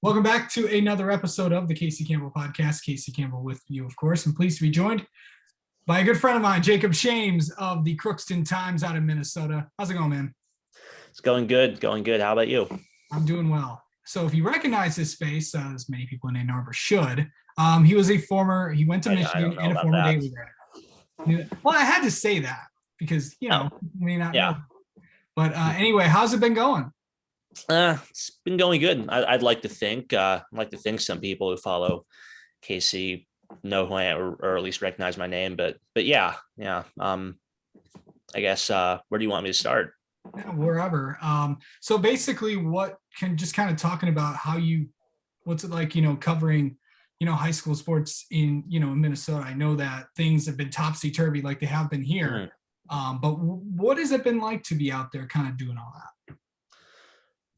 Welcome back to another episode of the Casey Campbell podcast. Casey Campbell with you, of course, and pleased to be joined by a good friend of mine, Jacob Shames of the Crookston Times out of Minnesota. How's it going, man? It's going good. Going good. How about you? I'm doing well. So if you recognize his face, as many people in Ann Arbor should, he went to I Michigan don't know and a about former that. Daily Writer. Well, I had to say that because, Oh, you may not know. yeah. But anyway, how's it been going? It's been going good. I'd like to think. Some people who follow Casey know who I am, or at least recognize my name. But yeah, yeah. I guess. Where do you want me to start? Yeah, wherever. So basically, what can just kind of talking about what's it like, covering, high school sports in Minnesota. I know that things have been topsy turvy like they have been here. Mhm. But what has it been like to be out there, kind of doing all that?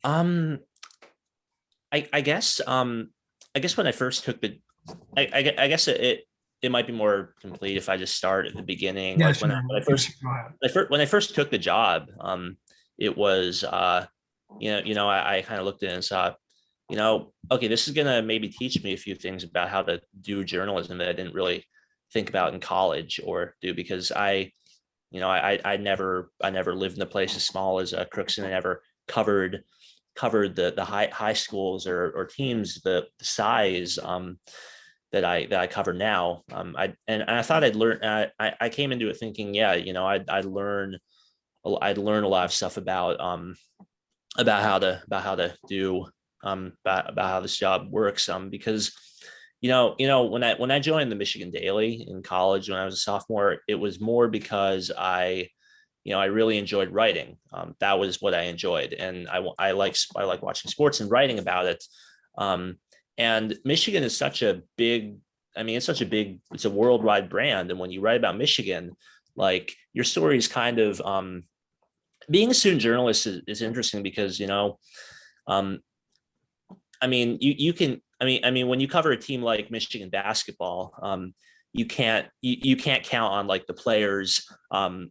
Um, I guess. I guess when I first took the, I guess it might be more complete if I just start at the beginning. Yeah, Like sure. when I Go first ahead. when I first took the job, it was I kind of looked at it and saw, okay, this is gonna maybe teach me a few things about how to do journalism that I didn't really think about in college or do because I never lived in a place as small as Crookston. I never covered the high schools or teams the size that I cover now. I thought I'd learn. I came into it thinking, yeah, I'd learn a lot of stuff about how to do about how this job works because when I joined the Michigan Daily in college when I was a sophomore, it was more because I really enjoyed writing. That was what I enjoyed, and I like watching sports and writing about it. Um, and Michigan is such a big, I mean, it's a worldwide brand, and when you write about Michigan, like your story is kind of being a student journalist is interesting because um, I mean, you can. I mean, when you cover a team like Michigan basketball, you can't count on like the players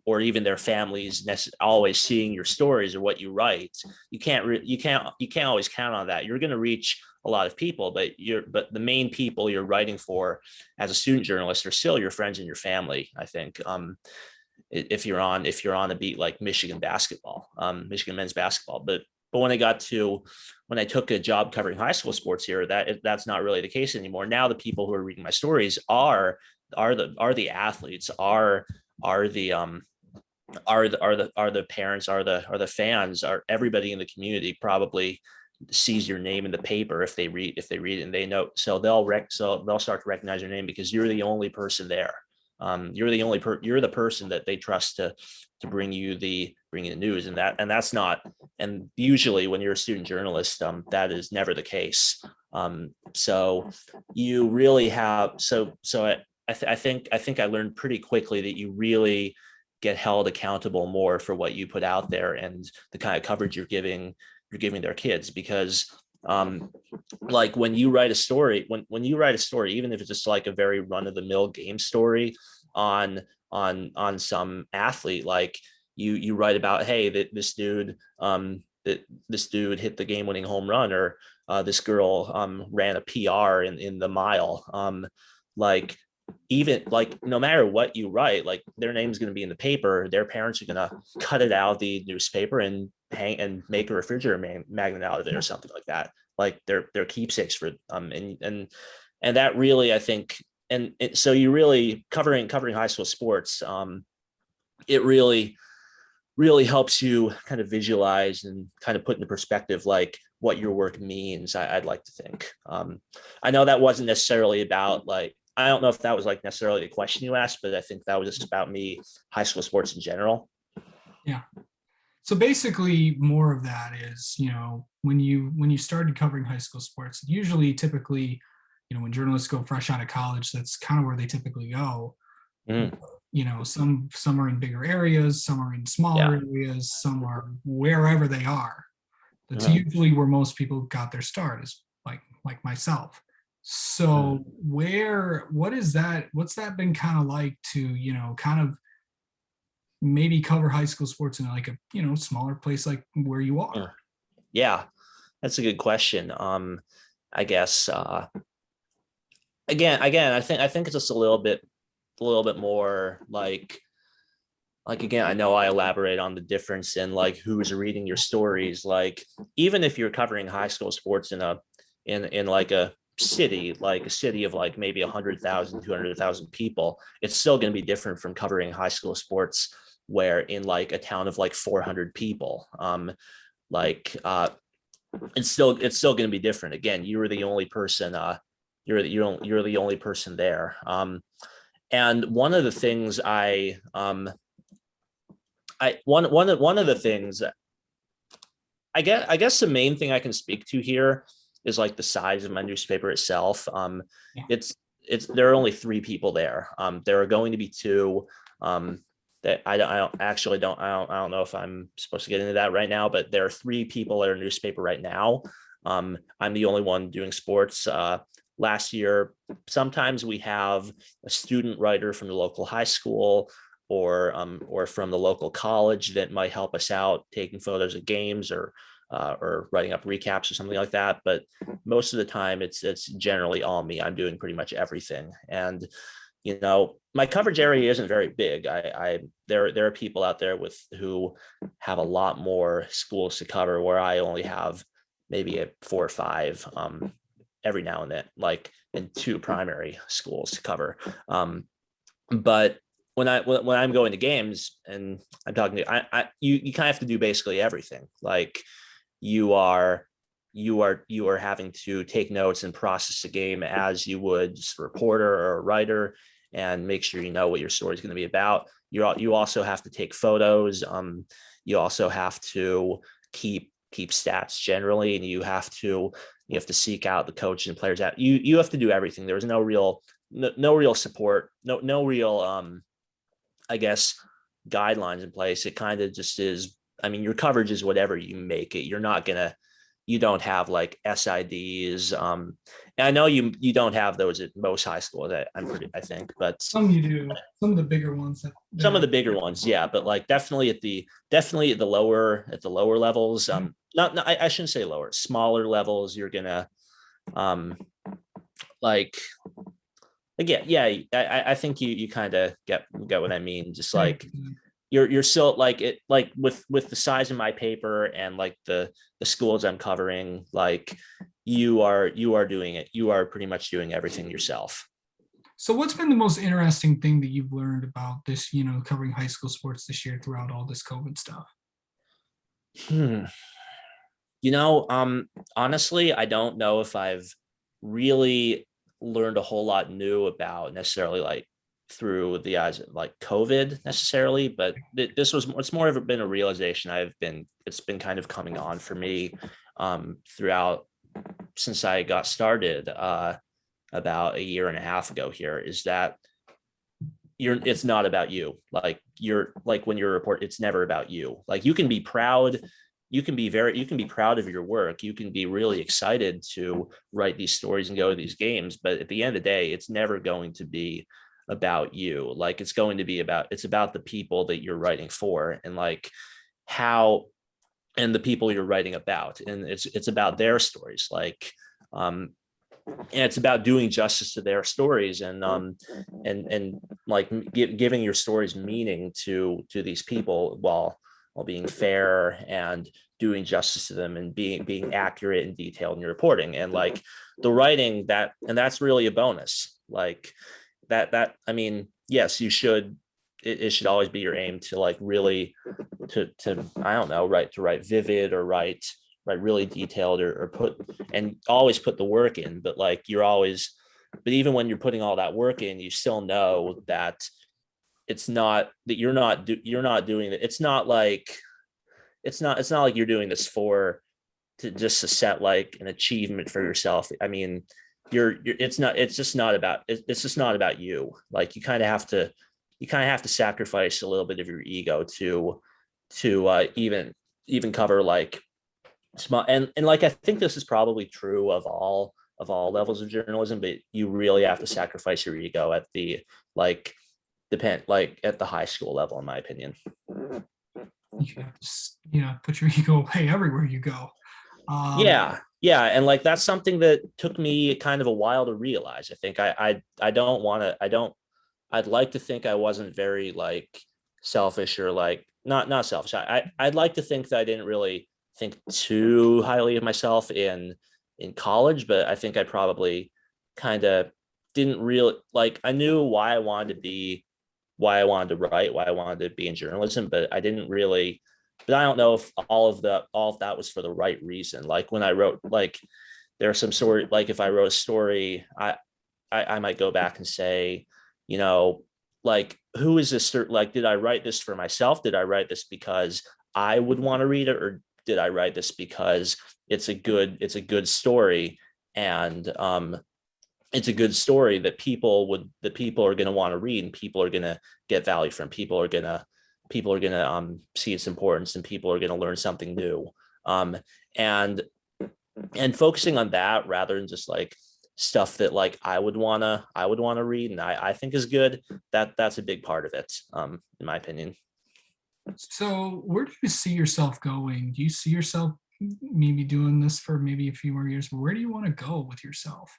or even their families always seeing your stories or what you write. You can't always count on that. You're going to reach a lot of people, but the main people you're writing for as a student journalist are still your friends and your family. I think if you're on a beat like Michigan basketball, Michigan men's basketball. But when I took a job covering high school sports here, that's not really the case anymore. Now the people who are reading my stories are the athletes, are the are the parents, are the fans, are everybody in the community probably sees your name in the paper if they read it and they know, so they'll start to recognize your name because you're the only person there. You're the person that they trust to bring you the news, and that's not, and usually when you're a student journalist, that is never the case. So you really have so I think I learned pretty quickly that you really get held accountable more for what you put out there and the kind of coverage you're giving their kids because um like when you write a story, even if it's just like a very run-of-the-mill game story on some athlete, like you write about, hey, that this dude hit the game-winning home run, or this girl ran a PR in the mile, like even like no matter what you write, like their name's going to be in the paper, their parents are going to cut it out of the newspaper and hang and make a refrigerator magnet out of it or something like that, like their keepsakes for and that really, I think, so you really covering high school sports, it really helps you kind of visualize and kind of put into perspective like what your work means. I'd like to think. I know that wasn't necessarily about like, I don't know if that was like necessarily the question you asked, but I think that was just about me, high school sports in general. Yeah. So basically, more of that is, when you started covering high school sports, usually, typically, when journalists go fresh out of college, that's kind of where they typically go. Mm, Some are in bigger areas, some are in smaller yeah. areas, some are wherever they are. That's Mhm. usually where most people got their start, is like myself. Mm. So what's that been kind of like to, kind of maybe cover high school sports in like a, smaller place like where you are? Mm. Yeah, that's a good question. I guess again, I think it's just a little bit more like again, I know I elaborate on the difference in like who's reading your stories. Like even if you're covering high school sports in like a city of like maybe 100,000, 200,000 people, it's still going to be different from covering high school sports where in like a town of like 400 people. Like it's still going to be different. Again, you were the only person. You're the only person there. And one of the things one of the things I guess the main thing I can speak to here is like the size of my newspaper itself. Yeah. It's there are only three people there. There are going to be two. That I don't know if I'm supposed to get into that right now, but there are three people at our newspaper right now. I'm the only one doing sports. Last year, sometimes we have a student writer from the local high school or from the local college that might help us out taking photos of games or writing up recaps or something like that. But most of the time, it's generally all me. I'm doing pretty much everything, and my coverage area isn't very big. There are people out there who have a lot more schools to cover where I only have maybe 4 or 5 every now and then, like in 2 primary schools to cover. But when I'm going to games and I'm talking to you kind of have to do basically everything. Like you are you are having to take notes and process the game as you would just a reporter or a writer, and make sure you know what your story is going to be about. You also have to take photos. You also have to keep stats generally, and you have to seek out the coaches and players out. You have to do everything. There's no real support, no real I guess guidelines in place. It kind of just is. I mean, your coverage is whatever you make it. You don't have like SIDs. And I know you don't have those at most high schools. I think, but Some you do, some of the bigger ones that some of they're. the bigger ones, yeah. But like definitely at the lower levels. Not I shouldn't say lower, smaller levels. You're gonna um like again, yeah. I think you kind of get what I mean. Just like you're still like it like with the size of my paper and like the schools I'm covering, like you are doing it. You are pretty much doing everything yourself. So what's been the most interesting thing that you've learned about this, covering high school sports this year throughout all this COVID stuff? Hmm. Honestly, I don't know if I've really learned a whole lot new about necessarily like through the eyes of like COVID necessarily, but it's more of been a realization it's been kind of coming on for me throughout since I got started about a year and a half ago here, is that it's not about you. Like you're like when you're a report, it's never about you. Like you can be proud, you can be proud of your work. You can be really excited to write these stories and go to these games. But at the end of the day, it's never going to be about you. Like it's about the people that you're writing for, and like how and the people you're writing about. And it's about their stories. Like and it's about doing justice to their stories, and like giving your stories meaning to these people while being fair and doing justice to them, and being accurate and detailed in your reporting, and like the writing that's really a bonus. Like that I mean, yes, you should it should always be your aim to like really to I don't know, write vivid or write really detailed, or put and always put the work in. But like but even when you're putting all that work in, you still know that it's not that you're not doing it. It's not like you're doing this to just to set like an achievement for yourself. I mean, it's just not about you. Like you kind of have to sacrifice a little bit of your ego to even cover like small, and like I think this is probably true of all levels of journalism, but you really have to sacrifice your ego at the like at the high school level, in my opinion. You have to, put your ego away everywhere you go. Um, Yeah. Yeah, and like that's something that took me kind of a while to realize. I think I don't want to, I don't, I'd like to think I wasn't very like selfish or like not selfish. I'd like to think that I didn't really think too highly of myself in college, but I think I probably kind of didn't really like, I knew why I wanted to be, why I wanted to write, why I wanted to be in journalism, but I didn't really, but I don't know if all of that was for the right reason. Like when I wrote, like there are some sort, like if I wrote a story, I might go back and say, you know, like who is this, like did I write this for myself? Did I write this because I would want to read it, or did I write this because it's a good story, and it's a good story that people are going to want to read, and people are going to get value from, people are going to see its importance, and people are going to learn something new, um and and focusing on that rather than just like stuff that like I would want to read and I think is good. That's a big part of it, in my opinion. So where do you see yourself going? Do you see yourself maybe doing this for maybe a few more years, but where do you want to go with yourself?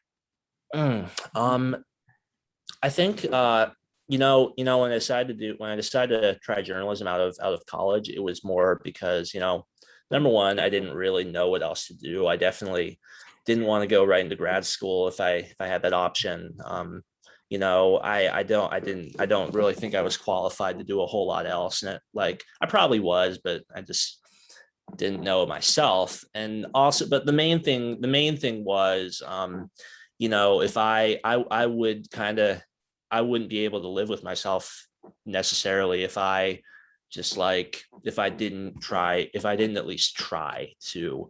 Mm, um I think when I decided to try journalism out of college, it was more because, number one, I didn't really know what else to do. I definitely didn't want to go right into grad school if I had that option. I don't really think I was qualified to do a whole lot else. And like I probably was, but I just didn't know myself. And also, but the main thing was, if I would kind of, I wouldn't be able to live with myself necessarily if I just like, if I didn't at least try to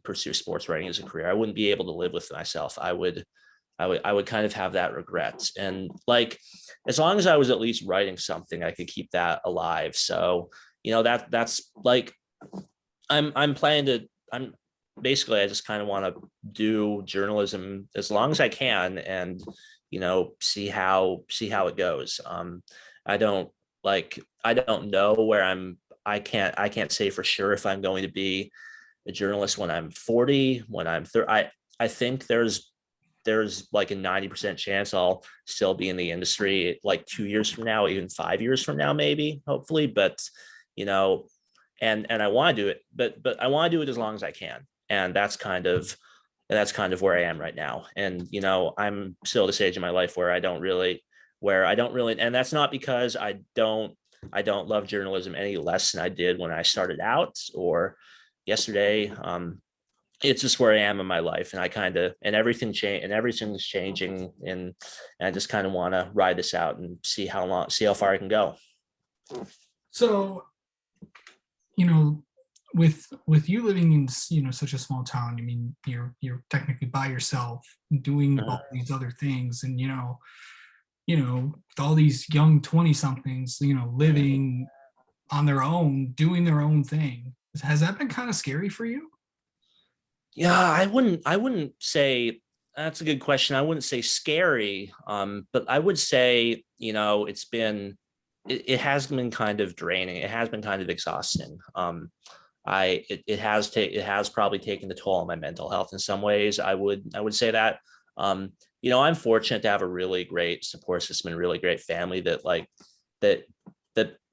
pursue sports writing as a career, I wouldn't be able to live with myself. I would kind of have that regret. And like, as long as I was at least writing something, I could keep that alive. So, that's like, I'm planning to I'm basically I just kind of want to do journalism as long as I can, and see how it goes. I don't I don't know where I can't say for sure if I'm going to be a journalist when I'm 40, when I'm 30. I think there's like a 90% chance I'll still be in the industry like 2 years from now, even 5 years from now, maybe, hopefully. But you know, and I want to do it, but I want to do it as long as I can. And that's kind of where I am right now. And I'm still at the stage in my life where I don't really, and that's not because I don't love journalism any less than I did when I started out or yesterday. It's just where I am in my life, and I kind of, and everything's changing, and I just kind of want to ride this out and see how far I can go. So, you know, with you living in such a small town, I mean, you're technically by yourself doing all these other things, and with all these young 20 somethings, living on their own, doing their own thing. Has that been kind of scary for you? Yeah, I wouldn't say, that's a good question. I wouldn't say scary, but I would say, it has been kind of draining. It has been kind of exhausting. It has probably taken the toll on my mental health in some ways. I would say that. I'm fortunate to have a really great support system and really great family that that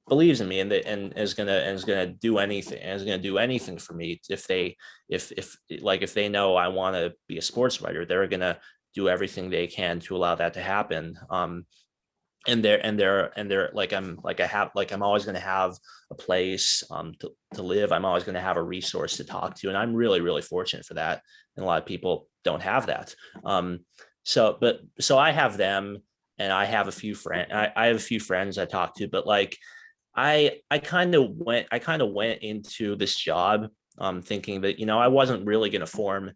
believes in me, and is gonna do anything, and is gonna do anything for me if they, if they know I want to be a sports writer, they're gonna do everything they can to allow that to happen. And they're like, I'm always going to have a place to live. I'm always going to have a resource to talk to, and I'm really really fortunate for that, and a lot of people don't have that. So I have them, and I have a few friends I talk to, but like I kind of went into this job thinking that I wasn't really going to form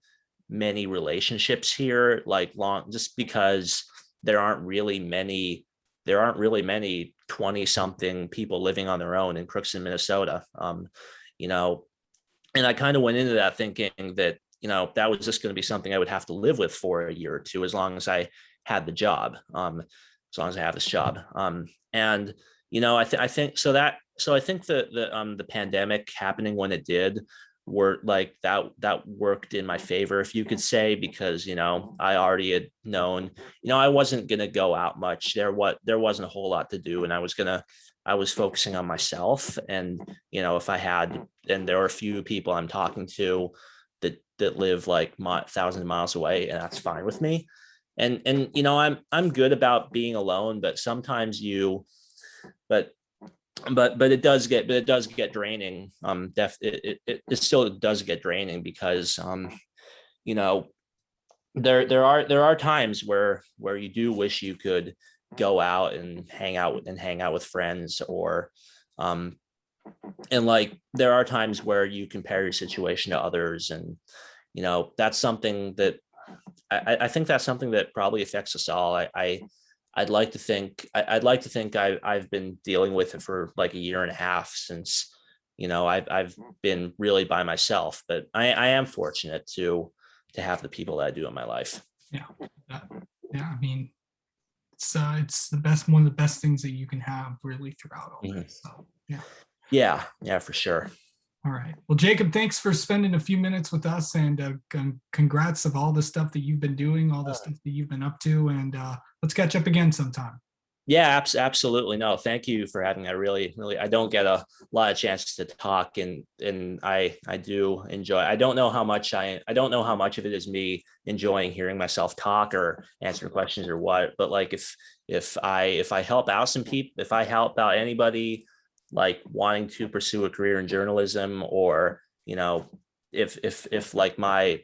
many relationships here, like long, just because there aren't really many there aren't really many 20 something people living on their own in Crookston, Minnesota. You know, and I kind of went into that thinking that, that was just going to be something I would have to live with for a year or two, as long as I had the job, as long as I have this job. And, I think so I think the pandemic happening when it did that worked in my favor, if you could say, because, I already had known, I wasn't going to go out much. There wasn't a whole lot to do. And I was focusing on myself. And, and there are a few people I'm talking to that live like thousands of miles away, and that's fine with me. And I'm good about being alone, but sometimes but it does get draining. It still does get draining because you know there are times where you do wish you could go out and hang out with friends, or and like there are times where you compare your situation to others, and that's something that I think that's something that probably affects us all. I'd like to think I've been dealing with it for like a year and a half, since I've been really by myself, but I am fortunate to have the people that I do in my life. Yeah. Yeah. I mean, it's the best, one of the best things that you can have really throughout all this. So yeah. Yeah, for sure. All right. Well, Jacob, thanks for spending a few minutes with us, and congrats of all the stuff that you've been doing, all the stuff that you've been up to, and let's catch up again sometime. Yeah, absolutely. No, thank you for having me. I don't get a lot of chances to talk, and I do enjoy. I don't know how much of it is me enjoying hearing myself talk or answer questions or what, but like if I help out some people, if I help out anybody like wanting to pursue a career in journalism, or if like my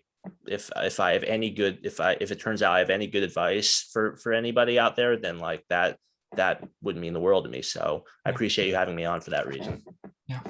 if I have any good, if it turns out I have any good advice for anybody out there, then like that would mean the world to me. So I Yeah. appreciate you having me on for that reason. Yeah.